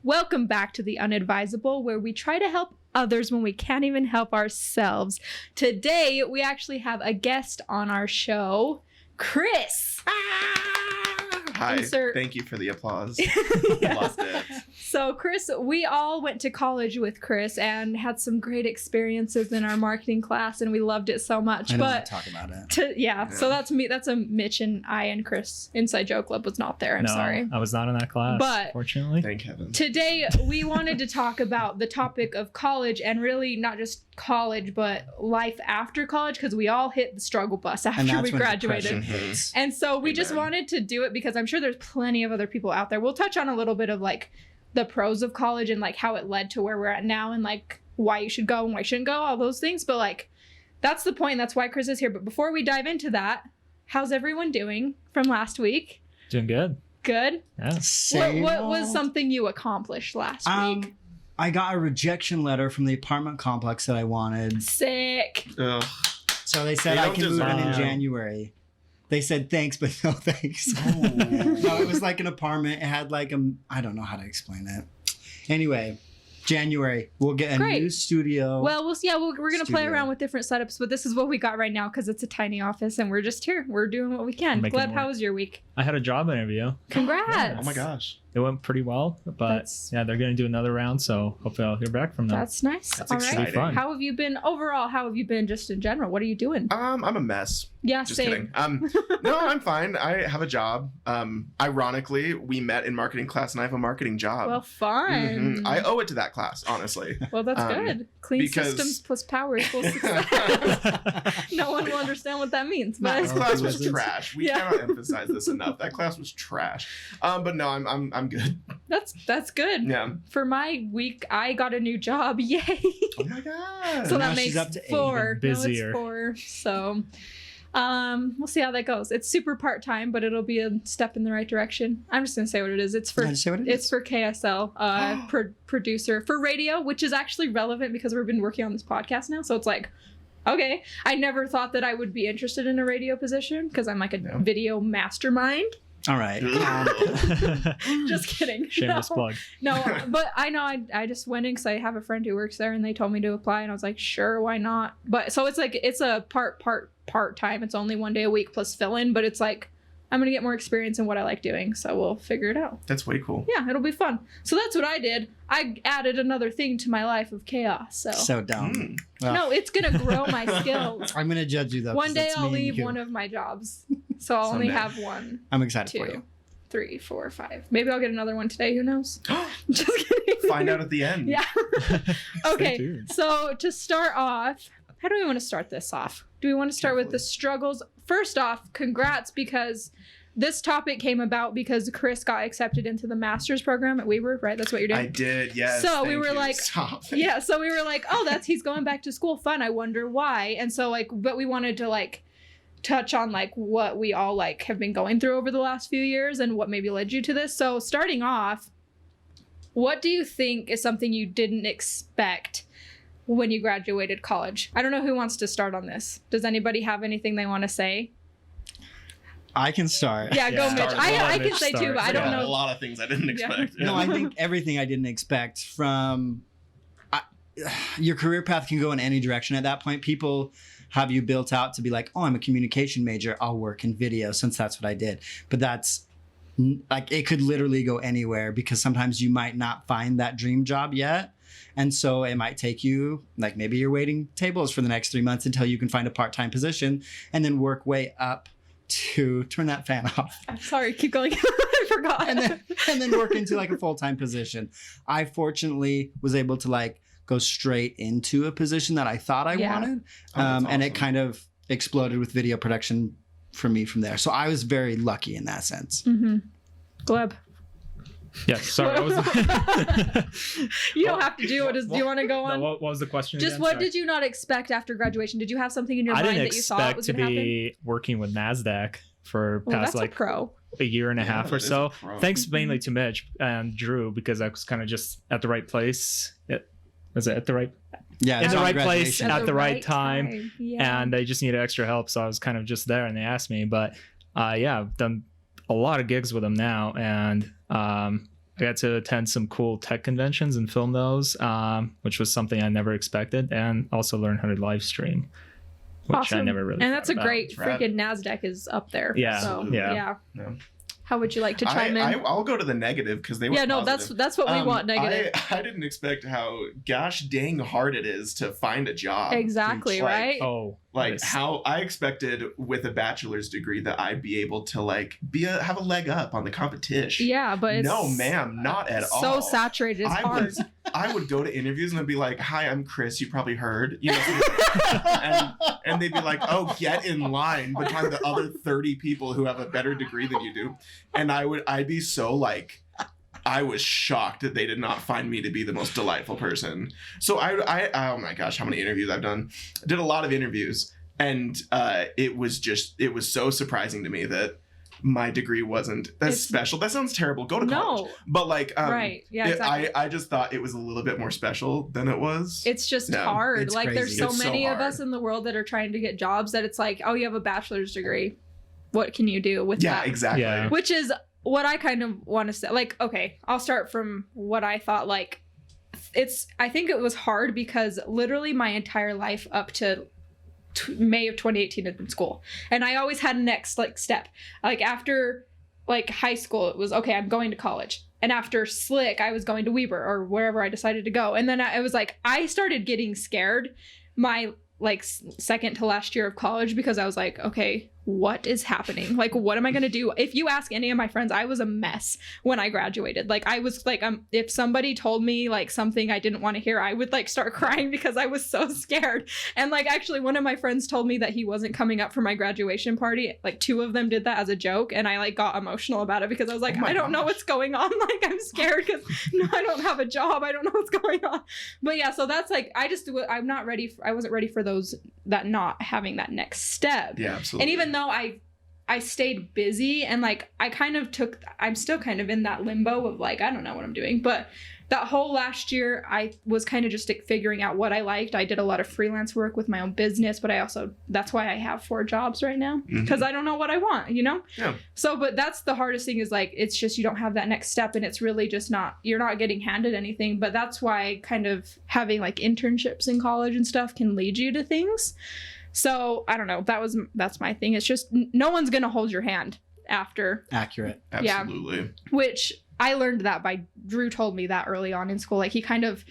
Welcome back to the Unadvisable, where we try to help others when we can't even help ourselves. Today, we actually have a guest on our show, Chris. Hi, thank you for the applause. Lost it. So Chris, we all went to college with Chris and had some great experiences in our marketing class, and we loved it so much. I don't want to talk about it. Yeah, so that's me. That's a Mitch and I and Chris inside joke. Gleb was not there. I'm sorry. I was not in that class, but fortunately. Thank heaven. Today, we wanted to talk about the topic of college, and really not just college, but life after college, because we all hit the struggle bus after we graduated. And so we just wanted to do it because I'm sure there's plenty of other people out there. We'll touch on a little bit of like the pros of college and like how it led to where we're at now and like why you should go and why you shouldn't go, all those things. But like, that's the point. That's why Chris is here. But before we dive into that, how's everyone doing from last week? Doing good. Good? Yeah. What was something you accomplished last week? I got a rejection letter from the apartment complex that I wanted. Sick. Ugh. So they said I can move in January. They said thanks, but no thanks. No, it was like an apartment. It had like I don't know how to explain it. Anyway, January, we'll get a new studio. Well, we're going to play around with different setups, but this is what we got right now because it's a tiny office and we're just here. We're doing what we can. Gleb, how was your week? I had a job interview. Congrats. Yeah. Oh my gosh. It went pretty well, but they're going to do another round, so hopefully I'll hear back from them. That's nice. That's all exciting. right. Fun. How have you been overall? How have you been just in general? What are you doing? I'm a mess. Yeah, Just same. kidding. No, I'm fine. I have a job. Ironically, we met in marketing class and I have a marketing job. Well, fun. I owe it to that class, honestly. Well, that's good. Clean systems plus power equals success. No one will understand what that means. But This class was trash. We cannot emphasize this enough. That class was trash. But no, I'm good. That's good. Yeah. For my week, I got a new job. Yay. Oh my god. So Now that makes she's up to 4. Even busier. No, it's 4. So we'll see how that goes. It's super part-time, but it'll be a step in the right direction. I'm just gonna say what it is. It's for KSL, producer for radio, which is actually relevant because we've been working on this podcast now. So it's like, okay, I never thought that I would be interested in a radio position because I'm like a video mastermind. All right. Just kidding. Shameless plug. No, but I know I just went in because I have a friend who works there and they told me to apply and I was like, sure, why not? But so it's like, it's a part time. It's only 1 day a week plus fill in, but it's like, I'm going to get more experience in what I like doing. So we'll figure it out. That's way cool. Yeah, it'll be fun. So that's what I did. I added another thing to my life of chaos. So dumb. Well, no, it's going to grow my skills. I'm going to judge you though. One day I'll leave one of my jobs. So I'll only have one. I'm excited 2, for you. 3, 4, 5. Maybe I'll get another one today. Who knows? Just kidding. Find out at the end. Yeah. Okay. So to start off, how do we want to start this off? Do we want to start with the struggles? First off, congrats, because this topic came about because Chris got accepted into the master's program at Weaver, right? That's what you're doing. I did, yes. So we were like, Stop. yeah. So we were like, oh, he's going back to school. Fun. I wonder why. And so like, but we wanted to like touch on like what we all like have been going through over the last few years and what maybe led you to this. So starting off, what do you think is something you didn't expect when you graduated college? I don't know who wants to start on this. Does anybody have anything they want to say? I can start. Yeah, go Mitch. I can say too, but I don't know. A lot of things I didn't expect. No, I think everything I didn't expect from your career path can go in any direction at that point. People have you built out to be like, oh, I'm a communication major. I'll work in video since that's what I did. But that's like, it could literally go anywhere because sometimes you might not find that dream job yet. And so it might take you, like maybe you're waiting tables for the next 3 months until you can find a part-time position and then work way up to turn that fan off. I'm sorry, keep going. I forgot. And then work into like a full-time position. I fortunately was able to like go straight into a position that I thought I wanted. And it kind of exploded with video production for me from there. So I was very lucky in that sense. Mm-hmm. Gleb. Yeah, sorry. You don't have to do it. Do you want to go on? What was the question? Just again? what Sorry. did you not expect after graduation? Did you have something in your mind that you thought was going to happen? I didn't expect to be working with NASDAQ for past like a year and a half or so. Thanks mainly to Mitch and Drew because I was kind of just at the right place. Was it at the right? Yeah, in the right place at the right time. Yeah. And they just needed extra help, so I was kind of just there, and they asked me. But yeah, I've done a lot of gigs with them now, and I got to attend some cool tech conventions and film those, which was something I never expected, and also learn how to live stream, which I never really. And that's a about. great freaking NASDAQ is up there. Yeah. So, Yeah. How would you like to chime in? I'll go to the negative because they were positive. that's what we want. Negative. I didn't expect how gosh dang hard it is to find a job. Exactly, right? How I expected with a bachelor's degree that I'd be able to like have a leg up on the competition. Yeah, but it's no, ma'am, not at all. So saturated, it's hard. I would go to interviews and I'd be like, "Hi, I'm Chris. You probably heard," and they'd be like, "Oh, get in line behind the other 30 people who have a better degree than you do," and I'd be so like. I was shocked that they did not find me to be the most delightful person. So I oh my gosh, how many interviews I've done. I did a lot of interviews, and it was so surprising to me that my degree wasn't special. That sounds terrible. Go to college. But like right. Yeah, exactly. I just thought it was a little bit more special than it was. It's just hard. It's like crazy. There's so many of us in the world that are trying to get jobs that it's like, oh, you have a bachelor's degree. What can you do with that? Yeah, exactly. Yeah. Which is what I kind of want to say. Like, okay, I'll start from what I thought. Like, I think it was hard because literally my entire life up to May of 2018 had been school. And I always had a next like step. Like after like high school, it was, okay, I'm going to college. And after Slick, I was going to Weber or wherever I decided to go. And then I was like, I started getting scared my like second to last year of college because I was like, okay, what is happening? Like, what am I going to do? If you ask any of my friends, I was a mess when I graduated. Like, I was like, if somebody told me like something I didn't want to hear, I would like start crying because I was so scared. And like, actually one of my friends told me that he wasn't coming up for my graduation party. Like 2 of them did that as a joke. And I like got emotional about it because I was like, I don't know what's going on. Like, I'm scared because I don't have a job. I don't know what's going on. But yeah, so that's like, I wasn't ready for those, that not having that next step. Yeah, absolutely. And even though I stayed busy and like I'm still kind of in that limbo of like, I don't know what I'm doing. But that whole last year, I was kind of just figuring out what I liked. I did a lot of freelance work with my own business, but that's why I have 4 jobs right now because I don't know what I want, you know? Yeah. So, but that's the hardest thing is like, it's just, you don't have that next step and it's really just you're not getting handed anything. But that's why kind of having like internships in college and stuff can lead you to things. So I don't know. That's my thing. It's just no one's going to hold your hand after. Accurate. Absolutely. Yeah. Which I learned that by Drew told me that early on in school. Like he kind of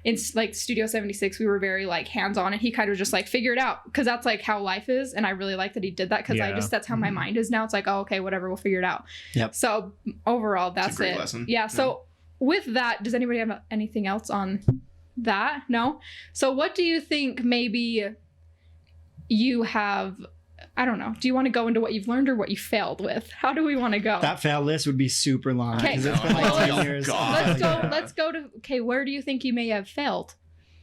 in like Studio 76, we were very like hands-on and he kind of just like figure it out because that's like how life is. And I really like that he did that because that's how my mind is now. It's like, oh, okay, whatever, we'll figure it out. Yep. So overall, that's a great lesson. Yeah. So with that, does anybody have anything else on that? No. So what do you think maybe you have, I don't know, do you want to go into what you've learned or what you failed with? How do we want to go? That fail list would be super long because it's been like 10 years. Let's go to, okay, where do you think you may have failed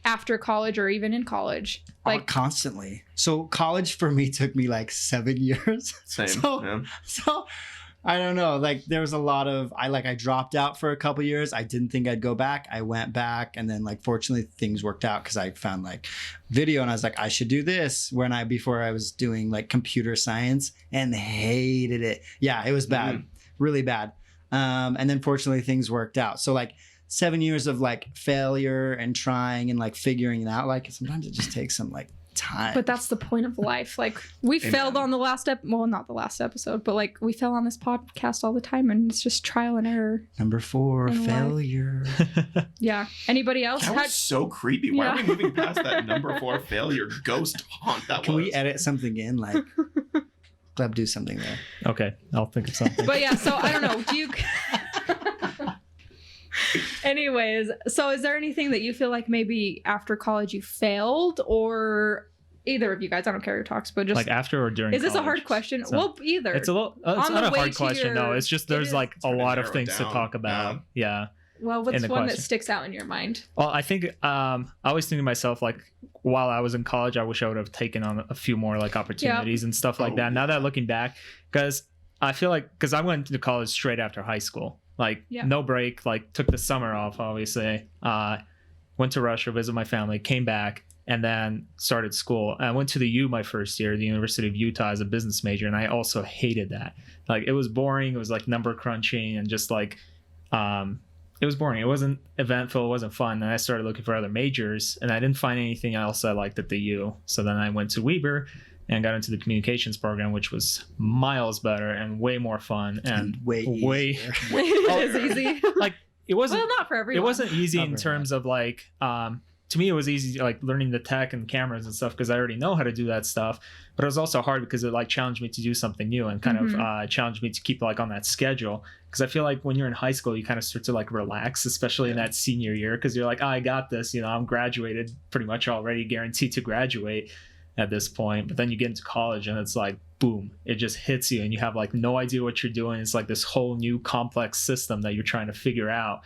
after college or even in college? Like constantly. So college for me took me like 7 years. Same. So I don't know. Like there was a lot of, I dropped out for a couple years. I didn't think I'd go back. I went back and then like, fortunately things worked out because I found like video and I was like, I should do this before I was doing like computer science and hated it. Yeah, it was bad, really bad. And then fortunately things worked out. So like 7 years of like failure and trying and like figuring it out. Like sometimes it just takes some like time. But that's the point of life. Like we failed on the last not the last episode, but like we fail on this podcast all the time and it's just trial and error. Number 4, failure. Yeah. Anybody else? That was so creepy. Why are we moving past that number 4 failure ghost haunt? Can we edit something in? Like Gleb, do something there. Okay, I'll think of something. But yeah, so I don't know. Do you Anyways, so is there anything that you feel like maybe after college you failed, or either of you guys? I don't care who talks, but just like after or during. Is this a hard question? So, well, either. It's a little. It's not a hard question. No, it's just there's like a lot of things to talk about. Yeah. Well, what's one that sticks out in your mind? Well, I think I always think to myself like while I was in college, I wish I would have taken on a few more like opportunities and stuff like that. Now that looking back, because I feel like I went to college straight after high school. Like no break, like took the summer off, obviously. Went to Russia, visited my family, came back, and then started school. I went to the U my first year, the University of Utah, as a business major, and I also hated that. Like it was boring. It was like number crunching and just like it was boring. It wasn't eventful. It wasn't fun. And I started looking for other majors, and I didn't find anything else I liked at the U. So then I went to Weber and got into the communications program, which was miles better and way more fun and way easier. It is easy. Like it wasn't. Well, not for everyone. It wasn't easy in terms of like. To me, it was easy, like learning the tech and cameras and stuff because I already know how to do that stuff. But it was also hard because it like challenged me to do something new and kind of challenged me to keep like on that schedule. Because I feel like when you're in high school, you kind of start to like relax, especially in that senior year, because you're like, oh, I got this. You know, I'm graduated, pretty much already guaranteed to graduate at this point. But then you get into college and it's like, boom, it just hits you and you have like no idea what you're doing. It's like this whole new complex system that you're trying to figure out.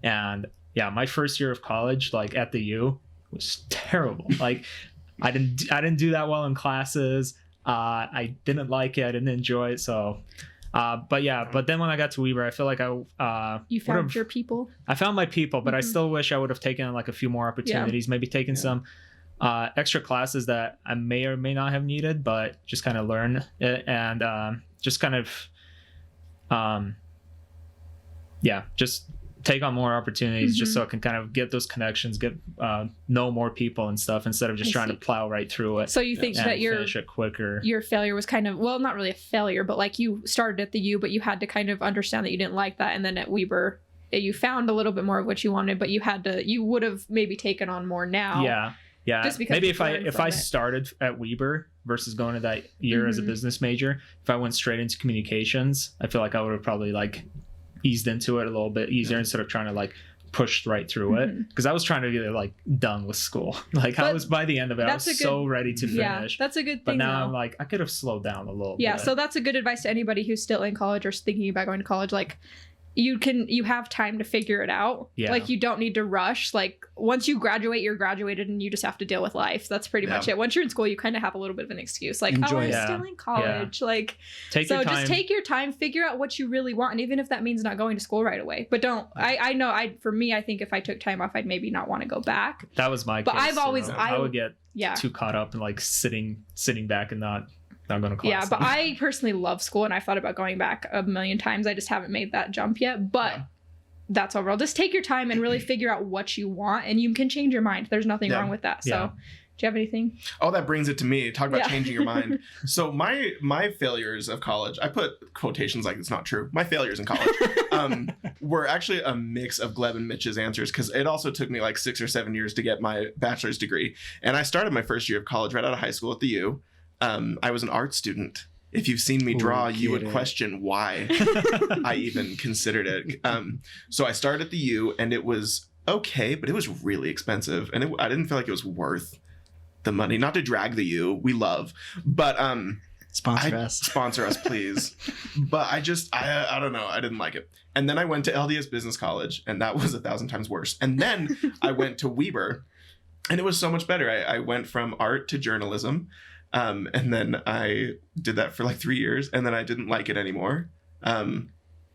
And yeah, my first year of college, like at the U, was terrible. Like I didn't do that well in classes. I didn't like it. I didn't enjoy it. So, but then when I got to Weber, I feel like you found your people. I found my people, but I still wish I would have taken like a few more opportunities, maybe taken some extra classes that I may or may not have needed, but just kind of learn it and just kind of, just take on more opportunities just so I can kind of get those connections, get know more people and stuff instead of just trying to plow right through it. So you think that finish it quicker. Your failure was kind of, well, not really a failure, but like you started at the U, but you had to kind of understand that you didn't like that. And then at Weber, you found a little bit more of what you wanted, but you would have maybe taken on more now. Yeah. Just because maybe if I started at Weber versus going to that year as a business major, if I went straight into communications, I feel like I would have probably like eased into it a little bit easier instead of trying to like push right through it, because I was trying to get like done with school. Like I was, by the end of it, I was so ready to finish. Yeah, that's a good thing. But now I'm like, I could have slowed down a little bit. Yeah, so that's a good advice to anybody who's still in college or thinking about going to college. Like you have time to figure it out. Yeah. Like you don't need to rush. Like once you graduate, you're graduated and you just have to deal with life. That's pretty much it. Once you're in school, you kind of have a little bit of an excuse. Like, I'm still in college. Yeah. Like, just take your time, figure out what you really want. And even if that means not going to school right away, but don't, I know for me, I think if I took time off, I'd maybe not want to go back. That was my case. But I've always, I would get too caught up in like sitting back and not going to class. Yeah, but I personally love school and I thought about going back a million times. I just haven't made that jump yet, but that's overall. Just take your time and really figure out what you want, and you can change your mind. There's nothing wrong with that. So do you have anything? Oh, that brings it to me. Talk about changing your mind. So my failures of college, I put quotations like it's not true. My failures in college were actually a mix of Gleb and Mitch's answers, because it also took me like 6 or 7 years to get my bachelor's degree. And I started my first year of college right out of high school at the U. I was an art student. If you've seen me draw, you would question why I even considered it. So I started at the U, and it was okay, but it was really expensive, and I didn't feel like it was worth the money. Not to drag the U, we love, but sponsor us, please. But I don't know, I didn't like it. And then I went to LDS Business College, and that was 1,000 times worse. And then I went to Weber, and it was so much better. I went from art to journalism. And then I did that for like 3 years, and then I didn't like it anymore.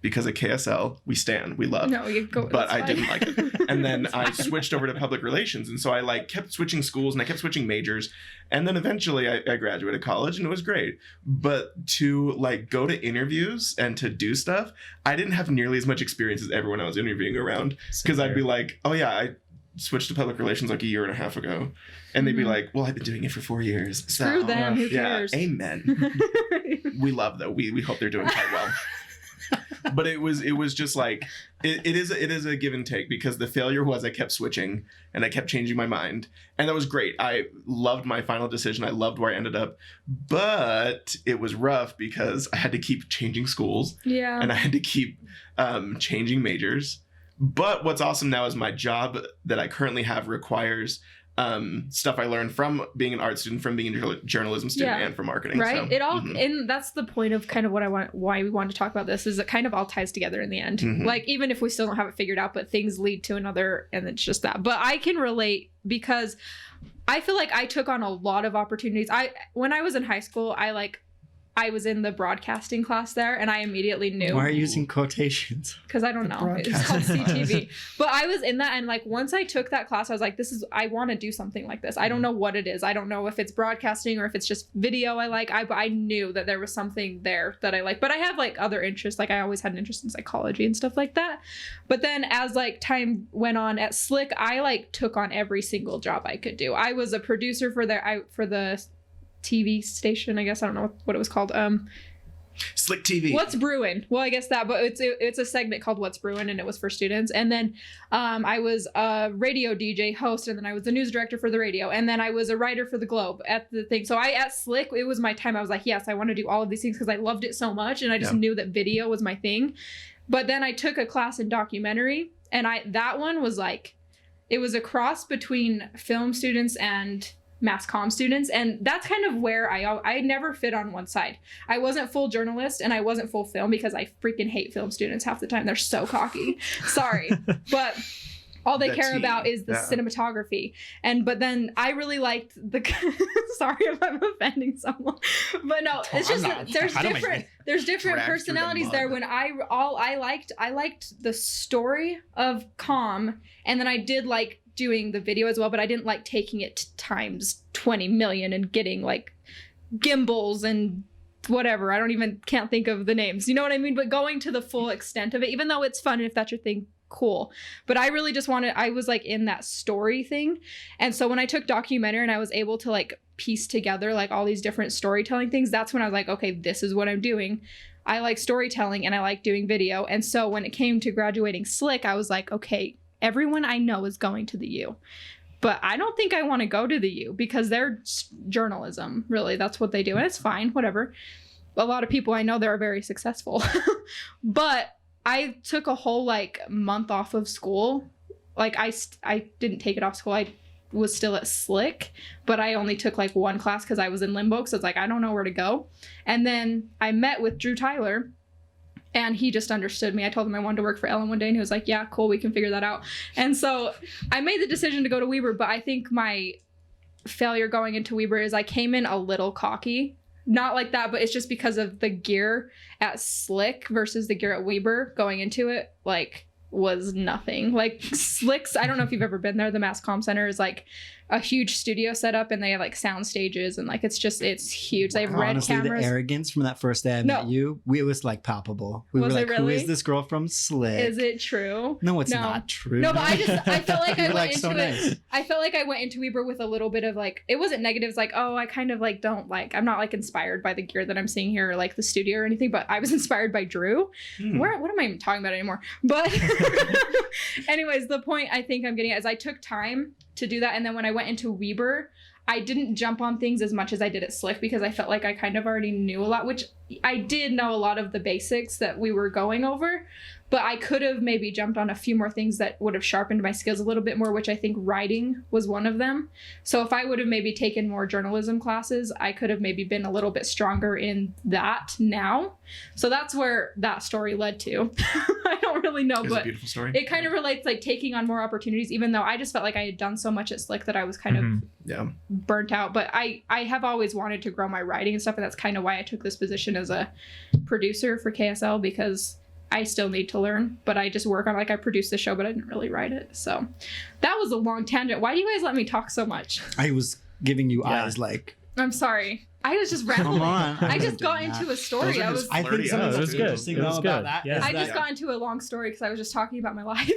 Because at KSL, we love. No, you go. But I didn't like it. And then I switched over to public relations. And so I like kept switching schools and I kept switching majors. And then eventually I graduated college, and it was great. But to like go to interviews and to do stuff, I didn't have nearly as much experience as everyone I was interviewing around. Because I'd be like, oh yeah, I switched to public relations like 1.5 years ago. And they'd be like, well, I've been doing it for 4 years. So, screw them, who cares? Amen. We love though. We hope they're doing quite well. But it was just like, it is a give and take, because the failure was I kept switching and I kept changing my mind. And that was great. I loved my final decision. I loved where I ended up. But it was rough because I had to keep changing schools. Yeah. And I had to keep changing majors. But what's awesome now is my job that I currently have requires stuff I learned from being an art student, from being a journalism student, and from marketing. Right. So, it all, and that's the point of kind of why we want to talk about this, is it kind of all ties together in the end. Like, even if we still don't have it figured out, but things lead to another, and it's just that. But I can relate, because I feel like I took on a lot of opportunities. When I was in high school, I was in the broadcasting class there, and I immediately knew. Why are you using quotations? Because I don't know. It's called CTV. But I was in that, and like once I took that class, I was like, I want to do something like this. I don't know what it is. I don't know if it's broadcasting or if it's just video I like. I knew that there was something there that I like. But I have like other interests. Like I always had an interest in psychology and stuff like that. But then as like time went on at Slick, I like took on every single job I could do. I was a producer for the TV station, I guess. I don't know what it was called. Slick TV. What's Brewing? Well, I guess that, but it's a segment called What's Brewing, and it was for students. And then I was a radio DJ host, and then I was the news director for the radio, and then I was a writer for the Globe at the thing. So at Slick, it was my time. I was like, yes, I want to do all of these things because I loved it so much, and I just knew that video was my thing. But then I took a class in documentary, and that one was like, it was a cross between film students and mass comm students, and that's kind of where I never fit on one side. I wasn't full journalist and I wasn't full film because I freaking hate film students half the time. They're so cocky. Sorry. But all they care about is the cinematography. But then I really liked the sorry if I'm offending someone. But no, it's just there's different personalities there. When I liked the story of comm, and then I did like doing the video as well, but I didn't like taking it times 20 million and getting like gimbals and whatever. Can't think of the names. You know what I mean? But going to the full extent of it, even though it's fun and if that's your thing, cool. But I really just I was like in that story thing. And so when I took documentary and I was able to like piece together like all these different storytelling things, that's when I was like, okay, this is what I'm doing. I like storytelling and I like doing video. And so when it came to graduating Slick, I was like, okay, everyone I know is going to the U, but I don't think I want to go to the U because they're journalism. Really, that's what they do. And it's fine, whatever. A lot of people I know, they're very successful, but I took a whole like month off of school. Like I didn't take it off school. I was still at Slick, but I only took like one class because I was in limbo. So it's like, I don't know where to go. And then I met with Drew Tyler, and he just understood me. I told him I wanted to work for Ellen one day, and he was like, yeah, cool, we can figure that out. And so I made the decision to go to Weber, but I think my failure going into Weber is I came in a little cocky. Not like that, but it's just because of the gear at Slick versus the gear at Weber going into it, like, was nothing. Like, Slick's, I don't know if you've ever been there, the Mass Comm Center is like a huge studio setup, and they have like sound stages, and like it's huge. They have red cameras. The arrogance from that first day I met you, it was like palpable. We were like, really? Who is this girl from Slick? Is it true? No, it's not true. No, but I felt like I went into it. I felt like I went into Weber with a little bit of like, it wasn't negative. It's like, oh, I kind of like don't like, I'm not like inspired by the gear that I'm seeing here or like the studio or anything, but I was inspired by Drew. What am I even talking about anymore? But anyways, the point I think I'm getting at is I took time to do that. And then when I went into Weber, I didn't jump on things as much as I did at Slick because I felt like I kind of already knew a lot, which I did know a lot of the basics that we were going over, but I could have maybe jumped on a few more things that would have sharpened my skills a little bit more, which I think writing was one of them. So if I would have maybe taken more journalism classes, I could have maybe been a little bit stronger in that now. So that's where that story led to. I don't really know, but a beautiful story. It kind of relates like taking on more opportunities, even though I just felt like I had done so much at Slick that I was kind of burnt out. But I have always wanted to grow my writing and stuff, and that's kind of why I took this position as a producer for KSL, because I still need to learn, but I just work on, like, I produced the show, but I didn't really write it. So that was a long tangent. Why do you guys let me talk so much? I was giving you eyes like, I'm sorry. I was just rambling. I just got into a story. I think something that's interesting though about that. Yeah. I just got into a long story because I was just talking about my life.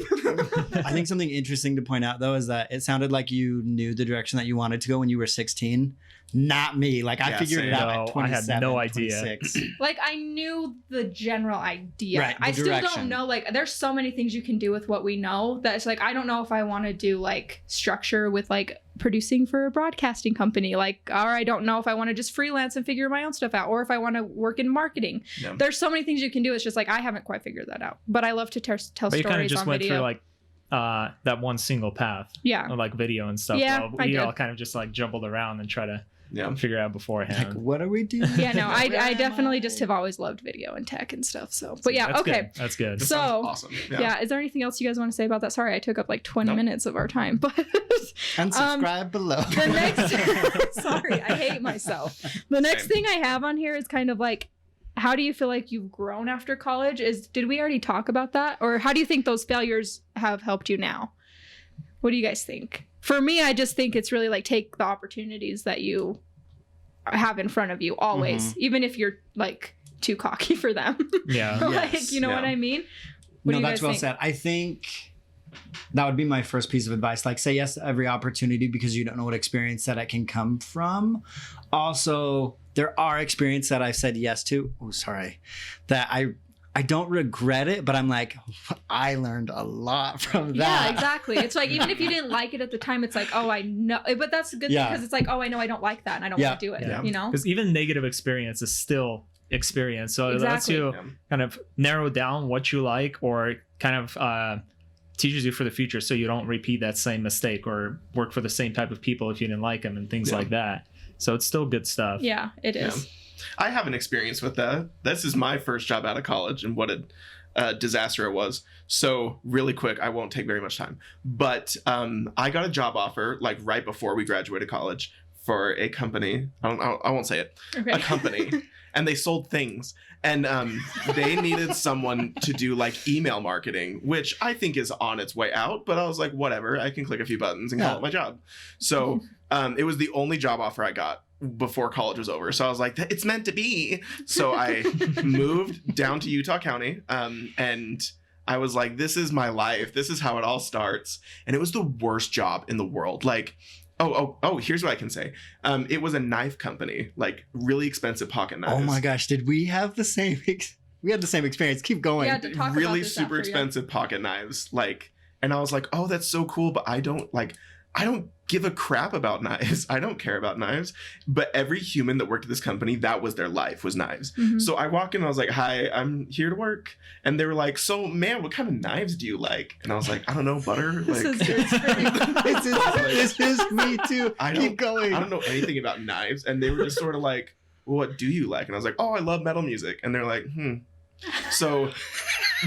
I think something interesting to point out though is that it sounded like you knew the direction that you wanted to go when you were 16. Not me. Like I figured it out at 27, I had no idea. 26. Like I knew the general idea. Right, I still don't know. Like there's so many things you can do with what we know that it's like I don't know if I want to do like structure with like producing for a broadcasting company, like, or I don't know if I want to just freelance and figure my own stuff out, or if I want to work in marketing. Yeah. There's so many things you can do. It's just like I haven't quite figured that out, but I love to tell stories on video. But you kind of just went through like that one single path, of like video and stuff. Yeah, we all kind of just like jumbled around and try to figure out beforehand. Like, what are we doing? Yeah, no, I definitely I? just have always loved video and tech and stuff. So, but yeah, That's okay. good. That's good. That So, sounds awesome. Yeah. Is there anything else you guys want to say about that? Sorry, I took up like 20 minutes of our time, but And subscribe below. the next, sorry, I hate myself. The next thing I have on here is kind of like, how do you feel like you've grown after college? Did we already talk about that? Or how do you think those failures have helped you now? What do you guys think? For me, I just think it's really like take the opportunities that you have in front of you always, even if you're like too cocky for them. Yeah. Like, Yes. you know what I mean? What do you that's guys well think? said. I think that would be my first piece of advice. Like, say yes to every opportunity because you don't know what experience that it can come from. Also, there are experiences that I've said yes to. Oh, sorry. That I don't regret it, but I'm like, I learned a lot from that. Yeah, exactly. It's like, even if you didn't like it at the time, it's like, oh, I know. But that's a good thing because it's like, oh, I know I don't like that and I don't want to do it, you know? Because even negative experience is still experience. So it lets you kind of narrow down what you like or kind of teaches you for the future so you don't repeat that same mistake or work for the same type of people if you didn't like them and things like that. So it's still good stuff. Yeah, it is. Yeah. I have an experience with that. This is my first job out of college and what a disaster it was. So really quick, I won't take very much time. But I got a job offer like right before we graduated college for a company. I won't say it. Okay. A company. And they sold things. And they needed someone to do like email marketing, which I think is on its way out. But I was like, whatever, I can click a few buttons and call it my job. So it was the only job offer I got before college was over. So I was like, it's meant to be. So I moved down to Utah County and I was like, this is my life. This is how it all starts. And it was the worst job in the world. Like, here's what I can say. It was a knife company, like really expensive pocket knives. Oh my gosh, did we have the same we had the same experience. Keep going. Yeah, to talk really about this super expensive pocket knives. Like, and I was like, oh, that's so cool, but I don't give a crap about knives. I don't care about knives. But every human that worked at this company, that was their life, was knives. So I walk in and I was like, hi, I'm here to work. And they were like, so man, what kind of knives do you like? And I was like, I don't know, butter. This Like, this is me too. Keep going. I don't know anything about knives. And they were just sort of like, well, what do you like? And I was like, oh, I love metal music. And they're like, So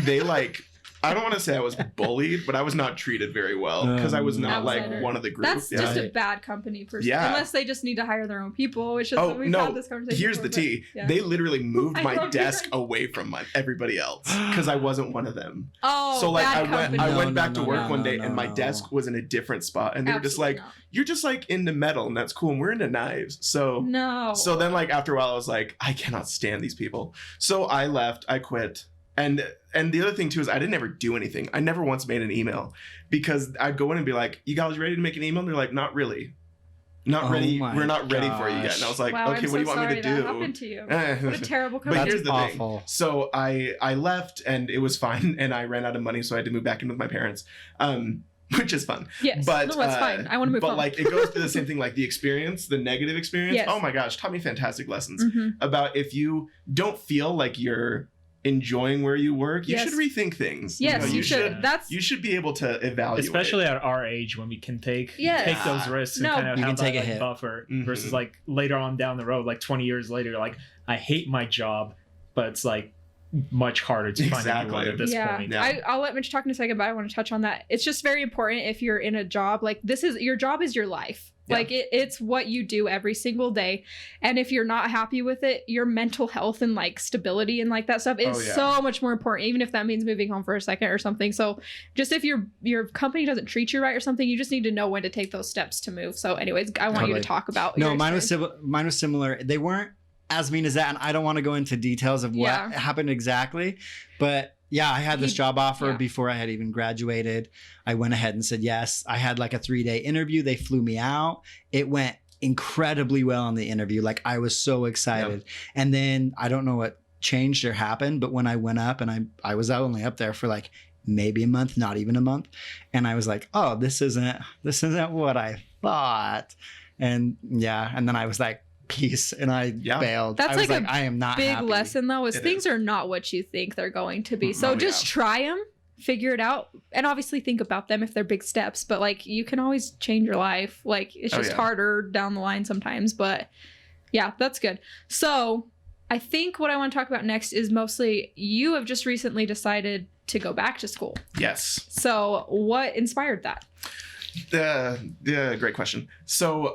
they like, I don't want to say I was bullied, but I was not treated very well because I was not Outsider. like one of the group. That's just a bad company person. Yeah. Unless they just need to hire their own people, which is what we've had this conversation here's before, the tea. but, yeah. They literally moved I my know, desk right? away from everybody else because I wasn't one of them. Oh, So like bad company. I went back to No, work one day no, and my no. desk was in a different spot and they were just like, Absolutely not. you're just like into metal and that's cool and we're into knives. So No. So then like after a while I was like, I cannot stand these people. So I left, I quit. And the other thing too is I didn't ever do anything. I never once made an email because I'd go in and be like, you guys ready to make an email? And they're like, not really. Not ready. We're not ready for you yet. And I was like, wow, okay, I'm what do you so want me to sorry do? that happened to you. What a terrible company. But That's here's the awful. thing. So I left and it was fine and I ran out of money so I had to move back in with my parents. Which is fun. Yes. But No, it's fine. I want to move But on. like it goes through the same thing, like the experience, the negative experience. Yes. Oh my gosh, taught me fantastic lessons Mhm. about if you don't feel like you're enjoying where you work, you Yes. should rethink things. Yes, know, you should. That's You should be able to evaluate. Especially at our age when we can take those risks and No. kind of You have can take that a hit. buffer Mhm. versus like later on down the road, like 20 years later, you're like, I hate my job, but it's like much harder to find Exactly. anyone at this point. Yeah. I'll let Mitch talk in a second, but I want to touch on that. It's just very important if you're in a job, like your job is your life. Yeah. Like it's what you do every single day. And if you're not happy with it, your mental health and like stability and like that stuff is so much more important, even if that means moving home for a second or something. So just if your company doesn't treat you right or something, you just need to know when to take those steps to move. So anyways, I want you to talk about No, your mine experience. was similar. They weren't as mean as that, and I don't want to go into details of what happened exactly, but yeah, I had this job offer before I had even graduated. I went ahead and said yes. I had like a 3-day interview. They flew me out. It went incredibly well on the interview. Like I was so excited. And then I don't know what changed or happened, but when I went up and I was only up there for like maybe a month, not even a month. And I was like, oh, this isn't what I thought. And and then I was like, peace, and I bailed. That's I was like I am not big happy. lesson though is It things is. are not what you think they're going to be. So just try them, figure it out, and obviously think about them if they're big steps, but like you can always change your life. Like it's just harder down the line sometimes, but yeah, that's good. So I think what I want to talk about next is mostly you have just recently decided to go back to school. Yes. So what inspired that? Great question. So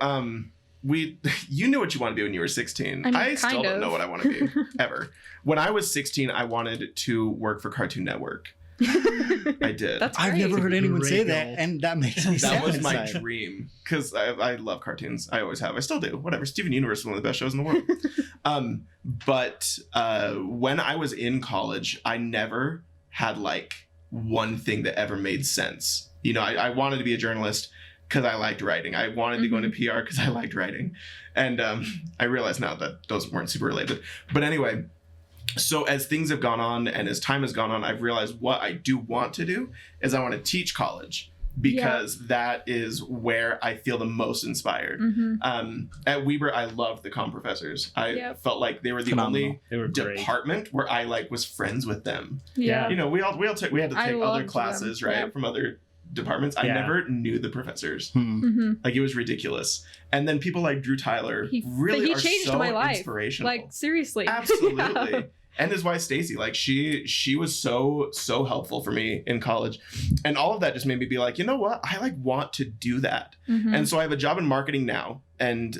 you knew what you wanted to be when you were 16. I mean, I still don't know what I want to be ever. When I was 16, I wanted to work for Cartoon Network. I did. That's I've great. never heard anyone say Great that, goal. and that makes me That so was my excited. dream because I love cartoons. I always have. I still do. Whatever. Steven Universe is one of the best shows in the world. But when I was in college, I never had like one thing that ever made sense. You know, I wanted to be a journalist because I liked writing. I wanted to go into PR because I liked writing. And I realize now that those weren't super related. But anyway, so as things have gone on and as time has gone on, I've realized what I do want to do is I want to teach college because that is where I feel the most inspired. At Weber, I loved the comm professors. I felt like they were the only department where I like was friends with them. Yeah. You know, we had to take other loved classes, them. right, Yeah. from other departments. I never knew the professors. Like it was ridiculous. And then people like Drew Tyler really are changed so my life. inspirational. Like seriously. Absolutely. Yeah. And his wife Stacy, like she was so helpful for me in college. And all of that just made me be like, you know what? I like want to do that. And so I have a job in marketing now, and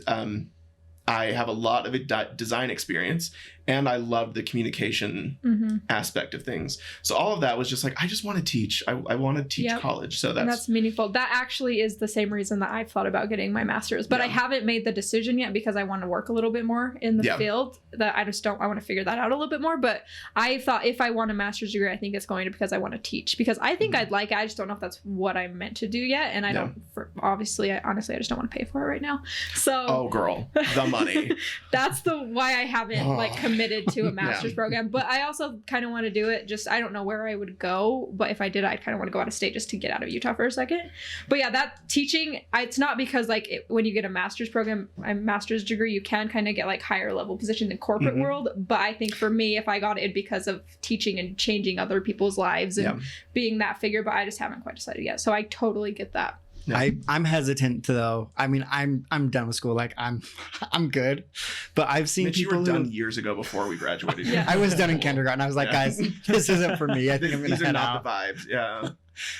I have a lot of design experience, and I love the communication aspect of things. So all of that was just like, I just want to teach. I want to teach college. So that's meaningful. That actually is the same reason that I've thought about getting my master's, but I haven't made the decision yet because I want to work a little bit more in the field. That I want to figure that out a little bit more. But I thought if I want a master's degree, I think it's going to because I want to teach, because I think I'd like it. I just don't know if that's what I'm meant to do yet. And I don't, honestly, I just don't want to pay for it right now. So, oh girl, the money. That's why I haven't like committed to a master's program. But I also kind of want to do it. Just I don't know where I would go, but if I did, I'd kind of want to go out of state just to get out of Utah for a second. But yeah, that teaching, it's not because like when you get a master's program, a master's degree, you can kind of get like higher level position in corporate world. But I think for me, if I got it because of teaching and changing other people's lives and being that figure, but I just haven't quite decided yet. So I totally get that. Yeah. I'm hesitant to though. I mean, I'm done with school. Like I'm good, but I've seen Mitch, people you were done years ago before we graduated. I was done in kindergarten. I was like, guys, this isn't for me. I think I'm gonna These are head not out. the vibes. Yeah.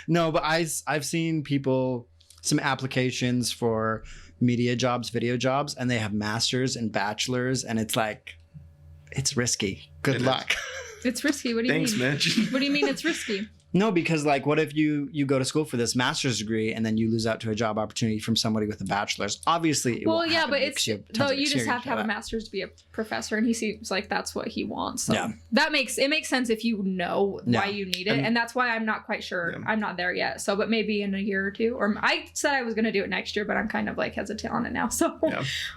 No, but I've seen people, some applications for media jobs, video jobs, and they have masters and bachelors, and it's like, it's risky. Good luck. It's risky. What do you Thanks, mean? Mitch. What do you mean it's risky? No, because like, what if you go to school for this master's degree and then you lose out to a job opportunity from somebody with a bachelor's? Obviously, it won't happen but because it's though you just have to have a master's to be a professor, and he seems like that's what he wants. So that makes sense if you know why you need it, and that's why I'm not quite sure. I'm not there yet. So, but maybe in a year or two, or I said I was going to do it next year, but I'm kind of like hesitant on it now. So,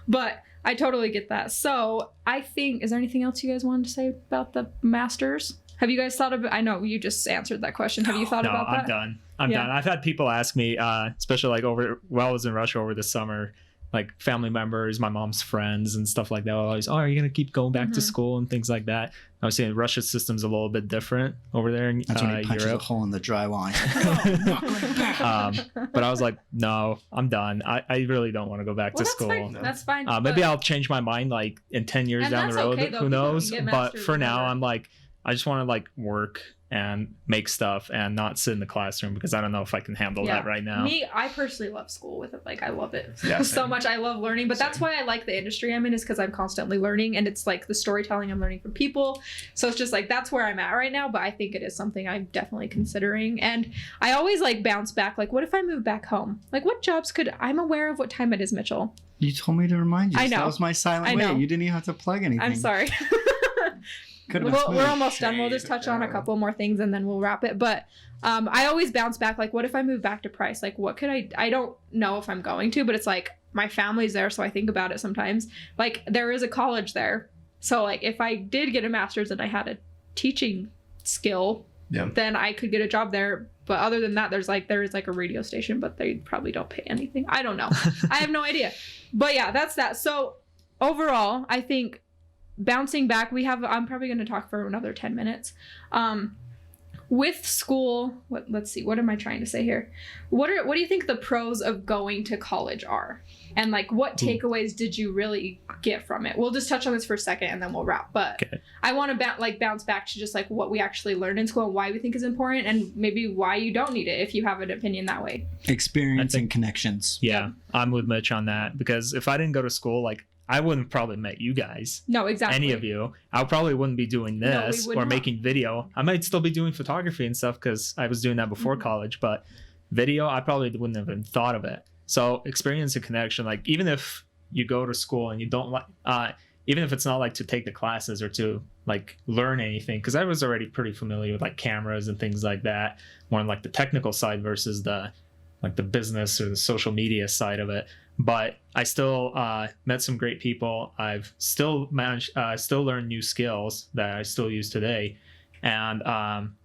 but I totally get that. So I think, is there anything else you guys wanted to say about the masters? Have you guys thought about, I know you just answered that question. Have you thought about that? I'm done. I've had people ask me, especially like while I was in Russia over the summer, like family members, my mom's friends and stuff like that. Always, are you going to keep going back to school and things like that? I was saying Russia's system's a little bit different over there in That's when he punches Europe. a hole in the drywall. But I was like, no, I'm done. I really don't want to go back to school. Fine. That's fine. Maybe I'll change my mind like in 10 years down the road. Okay, Who knows? But for now, I'm like, I just want to like work and make stuff and not sit in the classroom because I don't know if I can handle that right now. I personally love school with it. Like I love it so much. I love learning, but that's why I like the industry I'm in, is because I'm constantly learning, and it's like the storytelling I'm learning from people. So it's just like, that's where I'm at right now. But I think it is something I'm definitely considering. And I always like bounce back. Like, what if I move back home? Like what jobs I'm aware of what time it is, Mitchell. You told me to remind you. I know. That was my silent I know. way. You didn't even have to plug anything. I'm sorry. We're almost done. We'll just touch on a couple more things and then we'll wrap it. But I always bounce back. Like, what if I move back to Price? Like, what could I don't know if I'm going to, but it's like my family's there. So I think about it sometimes. Like, there is a college there. So like, if I did get a master's and I had a teaching skill, then I could get a job there. But other than that, there is like a radio station, but they probably don't pay anything. I don't know. I have no idea. But yeah, that's that. So overall, I think bouncing back, I'm probably going to talk for another 10 minutes. with school, let's see, what am I trying to say here? What do you think the pros of going to college are? And like, what takeaways did you really get from it? We'll just touch on this for a second and then we'll wrap. But okay. I want to bounce back to just like what we actually learned in school and why we think is important, and maybe why you don't need it if you have an opinion that way. Experience and connections. Yeah, I'm with Mitch on that, because if I didn't go to school, like, I wouldn't probably met you guys. No, exactly. Any of you. I probably wouldn't be doing this or making video. I might still be doing photography and stuff because I was doing that before college, but video, I probably wouldn't have even thought of it. So experience and connection, like even if you go to school and you don't like, even if it's not like to take the classes or to like learn anything, because I was already pretty familiar with like cameras and things like that, more on like the technical side versus the like the business or the social media side of it. But I still met some great people. I've still managed, still learned new skills that I still use today, and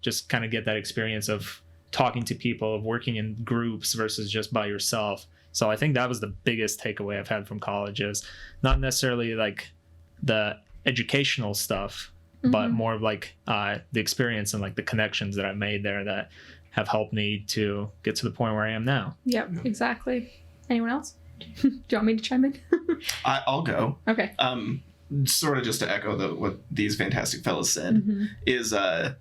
just kind of get that experience of talking to people, of working in groups versus just by yourself. So I think that was the biggest takeaway I've had from college, is not necessarily like the educational stuff, but more of like the experience and like the connections that I've made there that have helped me to get to the point where I am now. Yep, exactly. Anyone else? Do you want me to chime in? I'll go. Okay. Sort of just to echo what these fantastic fellas said, is a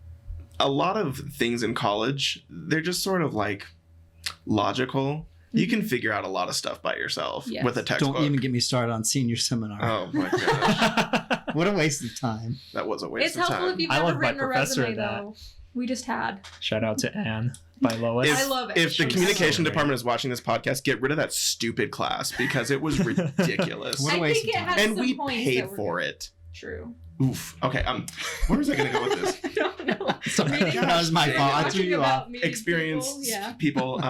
lot of things in college, they're just sort of like logical. You can figure out a lot of stuff by yourself with a textbook. Don't even get me started on senior seminar. Oh my gosh. What a waste of time. That was a waste of time. It's helpful if you've never written a resume, though. We just had. Shout out to Anne by Lois. I love it. If the communication department is watching this podcast, get rid of that stupid class because it was ridiculous. What a waste of time. And we paid for it. True. Oof. Okay. Where was I going to go with this? I don't know. Sorry, that was my fault. I threw you off. Experienced people.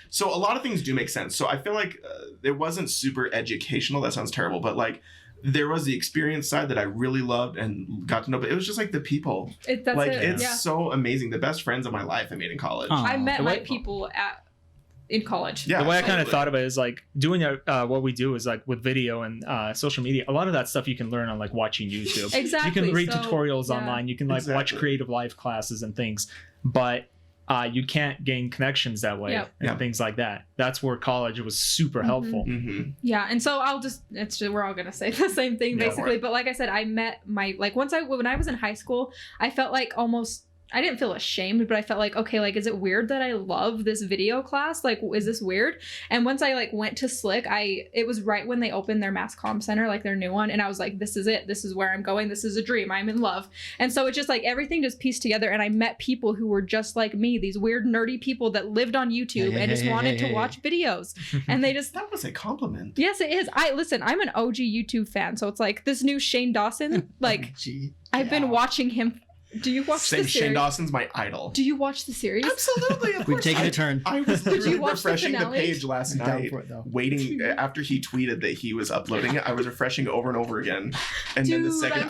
So a lot of things do make sense. So I feel like it wasn't super educational. That sounds terrible, but like there was the experience side that I really loved and got to know. But it was just like the people. It's so amazing. The best friends of my life I made in college. I met my people in college. Yeah, the way I kind of thought of it is like doing what we do is like with video and social media. A lot of that stuff you can learn on like watching YouTube. Exactly. You can read tutorials online. You can like watch creative life classes and things, but you can't gain connections that way and things like that. That's where college was super helpful. Yeah, and so we're all gonna say the same thing basically. But like I said, I met when I was in high school, I felt like I didn't feel ashamed, but I felt like, okay, like, is it weird that I love this video class? Like, is this weird? And once I like went to Slick, it was right when they opened their Mass Comm Center, like their new one. And I was like, this is it. This is where I'm going. This is a dream. I'm in love. And so it's just like everything just pieced together. And I met people who were just like me, these weird, nerdy people that lived on YouTube and just wanted to watch videos. And they just... That was a compliment. Yes, it is. Listen, I'm an OG YouTube fan. So it's like this new Shane Dawson, like I've been watching him. Do you watch the series? Shane Dawson's my idol. Do you watch the series? Absolutely, of course. We've taken a turn. I was literally refreshing the page last night, waiting after he tweeted that he was uploading it. I was refreshing over and over again, and then the second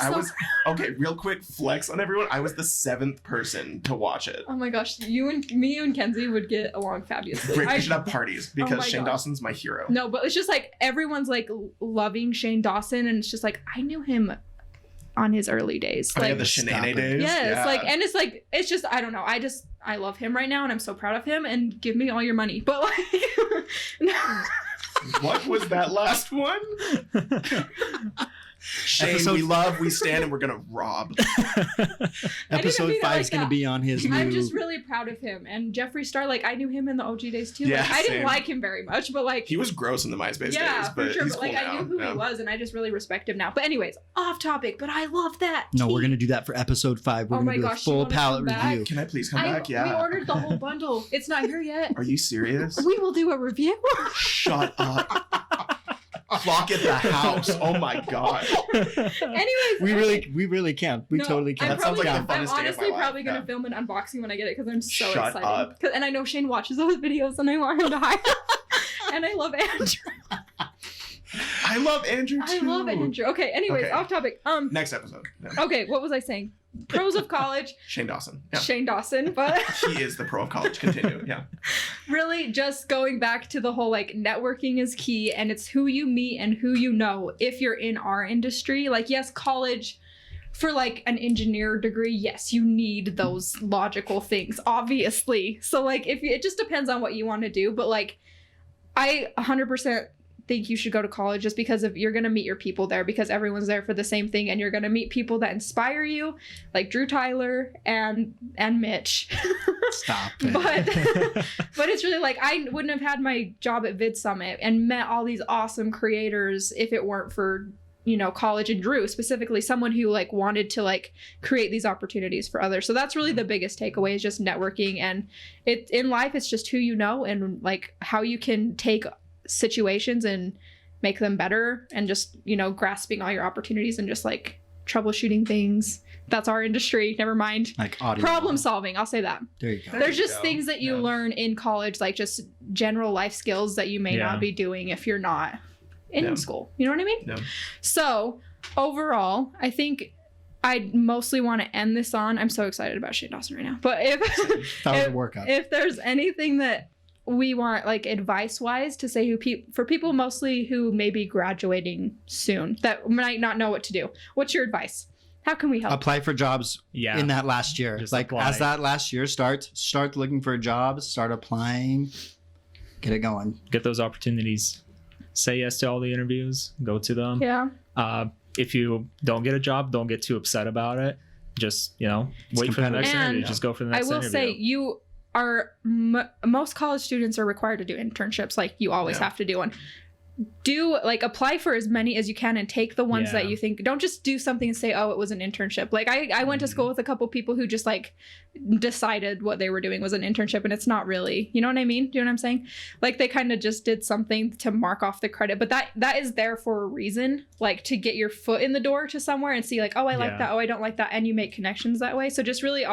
okay, real quick flex on everyone. I was the 7th person to watch it. Oh my gosh, you and Kenzie would get along fabulously. Great, we should have parties because Shane Dawson's my hero. No, but it's just like everyone's like loving Shane Dawson, and it's just like I knew him on his early days. Like the Shenanay days. Yes, it's just I don't know. I love him right now and I'm so proud of him, and give me all your money. But like what was that last one? Shane, we love, we stand, and we're gonna rob. Episode 5 is gonna be on his new... I'm just really proud of him. And Jeffree Star, like I knew him in the OG days too. Yeah, like, I didn't like him very much, but like he was gross in the MySpace days, but for sure. He's but like cool I knew now. who he was, and I just really respect him now. But anyways, off topic, but I love that. No, we're gonna do that for episode 5. We're gonna do a full palette review. Can I please come back? Yeah. We ordered the whole bundle. It's not here yet. Are you serious? We will do a review. Shut up. Clock at the house. Oh my god. Anyways, we really can. We totally can. That sounds like the funnest day of my life. I'm honestly probably gonna film an unboxing when I get it because I'm so excited. Up. And I know Shane watches those videos, and I want him to hide. And I love Andrew. I love Andrew too. I love Andrew. Okay. Anyways, off topic. Next episode. Yeah. Okay. What was I saying? Pros of college. Shane Dawson. Yeah. Shane Dawson, but he is the pro of college. Continue. Yeah. Really, just going back to the whole like networking is key, and it's who you meet and who you know. If you're in our industry, like yes, college for like an engineer degree, yes, you need those logical things, obviously. So like if it just depends on what you want to do, but like I 100% think you should go to college just because of you're going to meet your people there, because everyone's there for the same thing, and you're going to meet people that inspire you, like Drew Tyler and Mitch. Stop it. but it's really like I wouldn't have had my job at Vid Summit and met all these awesome creators if it weren't for, you know, college, and Drew specifically, someone who like wanted to like create these opportunities for others. So that's really the biggest takeaway, is just networking. And it in life, it's just who you know and like how you can take situations and make them better, and just, you know, grasping all your opportunities and just like troubleshooting things. That's our industry. Never mind. Like audio. Problem solving. I'll say that. There you go. There's just things that you learn in college, like just general life skills that you may not be doing if you're not in school. You know what I mean? Yeah. So overall, I think I mostly want to end this on, I'm so excited about Shane Dawson right now. But That was a workout. if there's anything that we want, like advice wise, to say for people mostly who may be graduating soon that might not know what to do, what's your advice? How can we help? Apply for jobs in that last year. Just like apply. as that last year starts, start looking for jobs, start applying, get it going. Get those opportunities. Say yes to all the interviews. Go to them. Yeah. If you don't get a job, don't get too upset about it. Just, you know, wait for the next interview. And Just go for the next interview. I will say you are most college students are required to do internships. Like you always have to do one. Do like apply for as many as you can and take the ones that you think. Don't just do something and say, oh, it was an internship. Like I went to school with a couple people who just like decided what they were doing was an internship, and it's not really, you know what I mean? Do you know what I'm saying? Like they kind of just did something to mark off the credit, but that is there for a reason, like to get your foot in the door to somewhere and see like, oh, I like that. Oh, I don't like that. And you make connections that way. So just really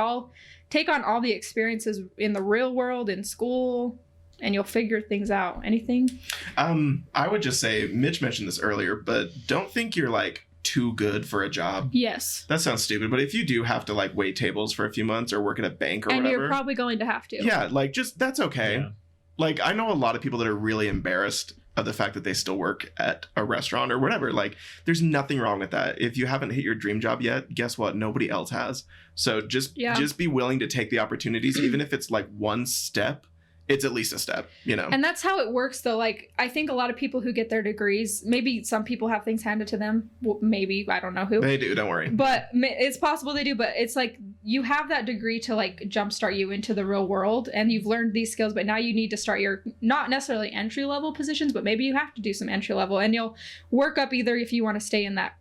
take on all the experiences in the real world, in school, and you'll figure things out. Anything? I would just say, Mitch mentioned this earlier, but don't think you're like too good for a job. Yes. That sounds stupid, but if you do have to like wait tables for a few months or work at a bank or whatever. And you're probably going to have to. Yeah, like just that's okay. Yeah. Like I know a lot of people that are really embarrassed of the fact that they still work at a restaurant or whatever. Like there's nothing wrong with that. If you haven't hit your dream job yet, guess what? Nobody else has. So just be willing to take the opportunities, even if it's like one step. It's at least a step, you know? And that's how it works, though. Like, I think a lot of people who get their degrees, maybe some people have things handed to them. Well, maybe, I don't know who. They do, don't worry. But it's possible they do. But it's like you have that degree to like jumpstart you into the real world, and you've learned these skills. But now you need to start your not necessarily entry level positions, but maybe you have to do some entry level, and you'll work up either if you want to stay in that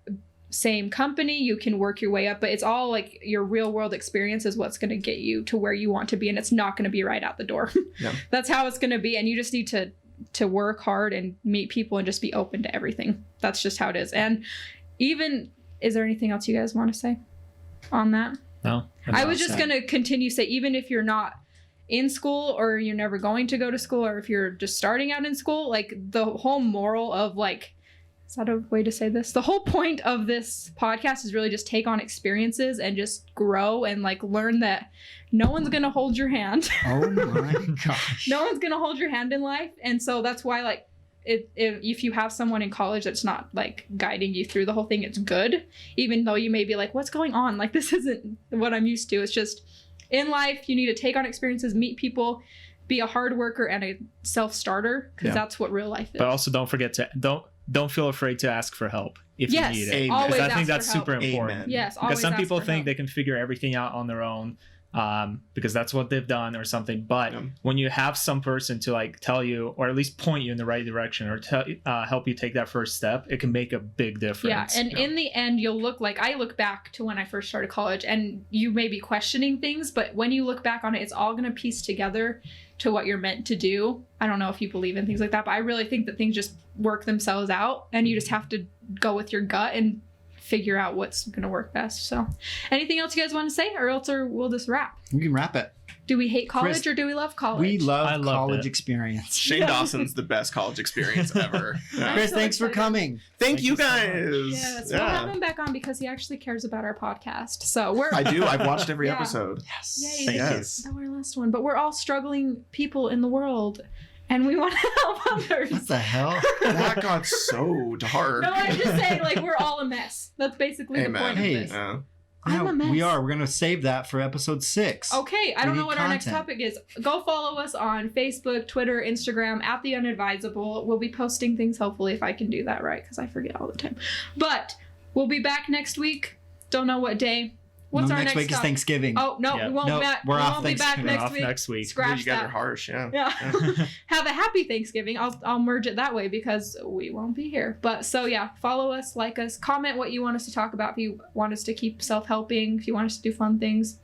same company, you can work your way up, but it's all like your real world experience is what's going to get you to where you want to be, and it's not going to be right out the door. Yeah. That's how it's going to be, and you just need to work hard and meet people and just be open to everything. That's just how it is. And even, is there anything else you guys want to say on that? No. I was just going to continue say, even if you're not in school or you're never going to go to school, or if you're just starting out in school, like the whole moral of like, is that a way to say this? The whole point of this podcast is really just take on experiences and just grow and like learn that no one's going to hold your hand. Oh my gosh. No one's going to hold your hand in life. And so that's why like if you have someone in college that's not like guiding you through the whole thing, it's good. Even though you may be like, what's going on? Like this isn't what I'm used to. It's just in life, you need to take on experiences, meet people, be a hard worker and a self-starter, because that's what real life is. But also don't forget to don't feel afraid to ask for help if you need it. Amen. Because I think that's super important. Amen. Yes, because some people think help. they can figure everything out on their own because that's what they've done or something. But when you have some person to like tell you or at least point you in the right direction or help you take that first step, it can make a big difference. Yeah, and in the end, you'll look like, I look back to when I first started college, and you may be questioning things, but when you look back on it, it's all going to piece together to what you're meant to do. I don't know if you believe in things like that, but I really think that things just work themselves out, and you just have to go with your gut and figure out what's going to work best. So anything else you guys want to say, or else we'll just wrap? We can wrap it. Do we hate college, Chris, or do we love college? We love I loved college it. experience. Shane Dawson's the best college experience ever. Yeah. Chris, so thanks for excited. coming. Thank you you so much. guys. Yes, we'll have him back on because he actually cares about our podcast. So we're I do. I've watched every Yeah. episode. Yes. Yay. Thank Yes. That was our last one, but we're all struggling people in the world, and we want to help others. What the hell? That got so dark. No, I'm just saying, like, we're all a mess. That's basically the point of Hey. this. Yeah. I'm a mess. We are. We're gonna save that for episode 6. Okay, I don't We know need what our next content. topic is. Go follow us on Facebook, Twitter, Instagram, at The Unadvisable. We'll be posting things, hopefully, if I can do that right, because I forget all the time. But we'll be back next week. Don't know what day. What's our next week is topic? Thanksgiving. Oh, no, Yeah. we won't, No, we're off be back Thanksgiving. next Off week. next week. Scratch You guys are that. harsh, yeah. Yeah. Have a happy Thanksgiving. I'll merge it that way because we won't be here. But so yeah, follow us, like us, comment what you want us to talk about. If you want us to keep self-helping, if you want us to do fun things,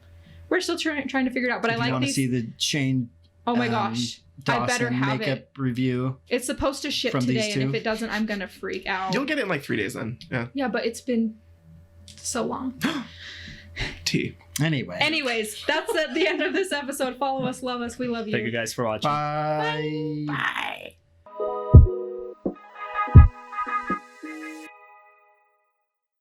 we're still trying to figure it out. But If I you like want to these. see the Shane Oh my gosh, I better Dawson have makeup it. review. It's supposed to ship from these today, and if two. it doesn't, I'm gonna freak out. You'll get it in like 3 days then. Yeah. Yeah, but it's been so long. Tea. Anyway. Anyways, that's at the end of this episode. Follow us, love us, we love you. Thank you guys for watching. Bye. Bye.